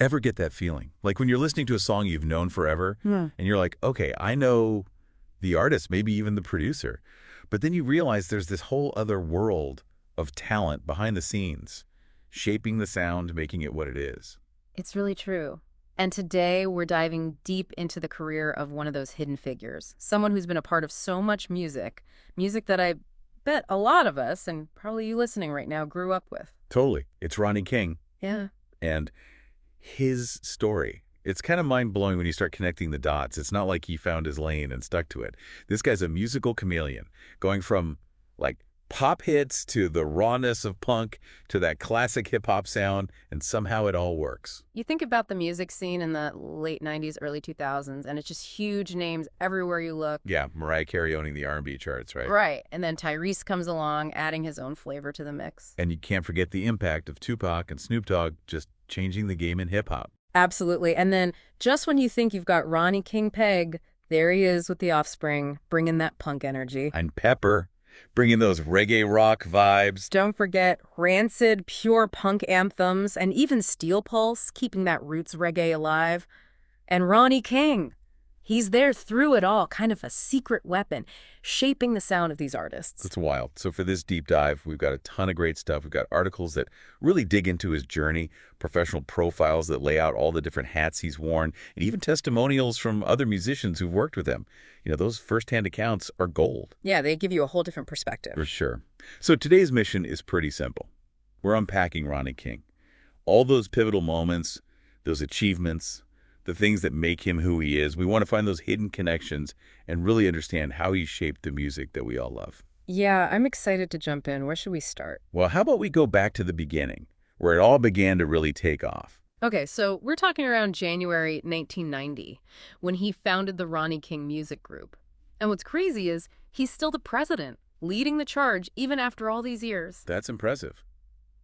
Ever get that feeling? Like when you're listening to a song you've known forever, and you're like, okay, I know the artist, maybe even the producer. But then you realize there's this whole other world of talent behind the scenes, shaping the sound, making it what it is. It's really true. And today we're diving deep into the career of one of those hidden figures, someone who's been a part of so much music that I bet a lot of us, and probably you listening right now, grew up with. Totally. It's Ronnie King. Yeah. And his story. It's kind of mind-blowing when you start connecting the dots. It's not like he found his lane and stuck to it. This guy's a musical chameleon, going from like pop hits to the rawness of punk to that classic hip-hop sound, and somehow it all works. You think about the music scene in the late 90s, early 2000s, and it's just huge names everywhere you look. Yeah, Mariah Carey owning the R&B charts, right? Right. And then Tyrese comes along, adding his own flavor to the mix. And you can't forget the impact of Tupac and Snoop Dogg just changing the game in hip-hop. Absolutely. And then just when you think you've got Ronnie King pegged, there he is with The Offspring, bringing that punk energy. And Pepper, bringing those reggae rock vibes. Don't forget rancid, pure punk anthems, and even Steel Pulse, keeping that roots reggae alive. And Ronnie King, he's there through it all, kind of a secret weapon, shaping the sound of these artists. It's wild. So for this deep dive, we've got a ton of great stuff. We've got articles that really dig into his journey, professional profiles that lay out all the different hats he's worn, and even testimonials from other musicians who've worked with him. You know, those firsthand accounts are gold. Yeah, they give you a whole different perspective. For sure. So today's mission is pretty simple. We're unpacking Ronnie King. All those pivotal moments, those achievements, the things that make him who he is. We want to find those hidden connections and really understand how he shaped the music that we all love. Yeah, I'm excited to jump in. Where should we start? Well, how about we go back to the beginning, where it all began to really take off? Okay, so we're talking around January 1990, when he founded the Ronnie King Music Group. And what's crazy is he's still the president, leading the charge even after all these years. That's impressive.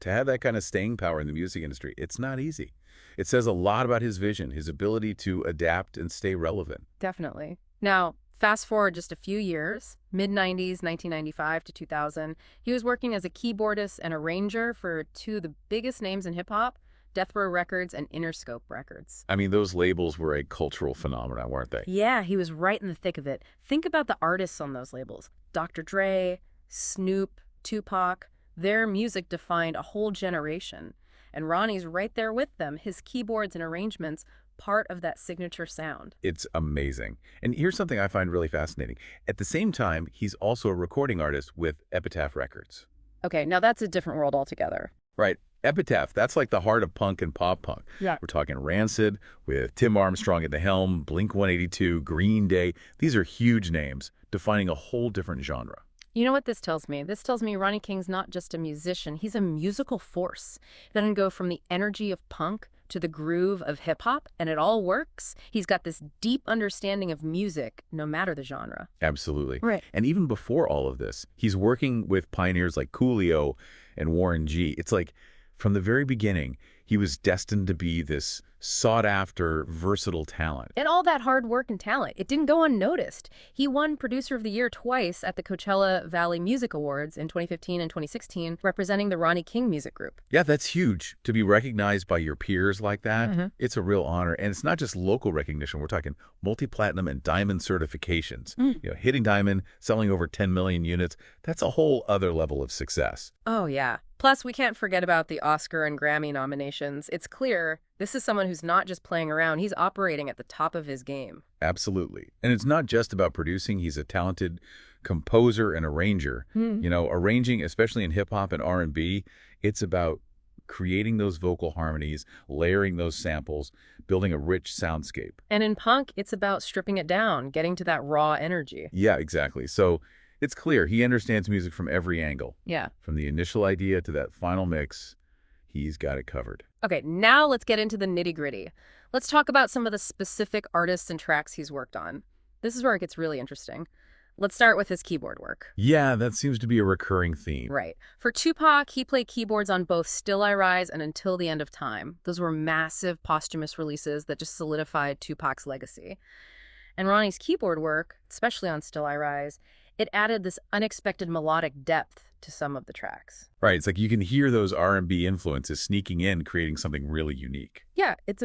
To have that kind of staying power in the music industry, it's not easy. It says a lot about his vision, his ability to adapt and stay relevant. Definitely. Now, fast forward just a few years, mid-90s, 1995 to 2000, he was working as a keyboardist and arranger for two of the biggest names in hip-hop, Death Row Records and Interscope Records. I mean, those labels were a cultural phenomenon, weren't they? Yeah, he was right in the thick of it. Think about the artists on those labels. Dr. Dre, Snoop, Tupac. Their music defined a whole generation. And Ronnie's right there with them, his keyboards and arrangements, part of that signature sound. It's amazing. And here's something I find really fascinating. At the same time, he's also a recording artist with Epitaph Records. Okay, now that's a different world altogether. Right. Epitaph, that's like the heart of punk and pop punk. Yeah. We're talking Rancid with Tim Armstrong at the helm, Blink-182, Green Day. These are huge names defining a whole different genre. You know what this tells me? This tells me Ronnie King's not just a musician, he's a musical force. That can go from the energy of punk to the groove of hip-hop, and it all works. He's got this deep understanding of music, no matter the genre. Absolutely. Right. And even before all of this, he's working with pioneers like Coolio and Warren G. It's like, from the very beginning, he was destined to be this sought-after, versatile talent. And all that hard work and talent, it didn't go unnoticed. He won Producer of the Year twice at the Coachella Valley Music Awards in 2015 and 2016, representing the Ronnie King Music Group. Yeah, that's huge. To be recognized by your peers like that, it's a real honor. And it's not just local recognition. We're talking multi-platinum and diamond certifications. You know, hitting diamond, selling over 10 million units, that's a whole other level of success. Oh, yeah. Plus, we can't forget about the Oscar and Grammy nominations. It's clear this is someone who's not just playing around, he's operating at the top of his game. Absolutely. And it's not just about producing. He's a talented composer and arranger. You know, arranging, especially in hip-hop and R&B, it's about creating those vocal harmonies, layering those samples, building a rich soundscape. And in punk, it's about stripping it down, getting to that raw energy. Yeah, exactly. So it's clear he understands music from every angle. Yeah. From the initial idea to that final mix, he's got it covered. Okay, now let's get into the nitty-gritty. Let's talk about some of the specific artists and tracks he's worked on. This is where it gets really interesting. Let's start with his keyboard work. Yeah, that seems to be a recurring theme. Right. For Tupac, he played keyboards on both Still I Rise and Until the End of Time. Those were massive posthumous releases that just solidified Tupac's legacy. And Ronnie's keyboard work, especially on Still I Rise, it added this unexpected melodic depth to some of the tracks. Right. It's like you can hear those R&B influences sneaking in, creating something really unique. Yeah, it's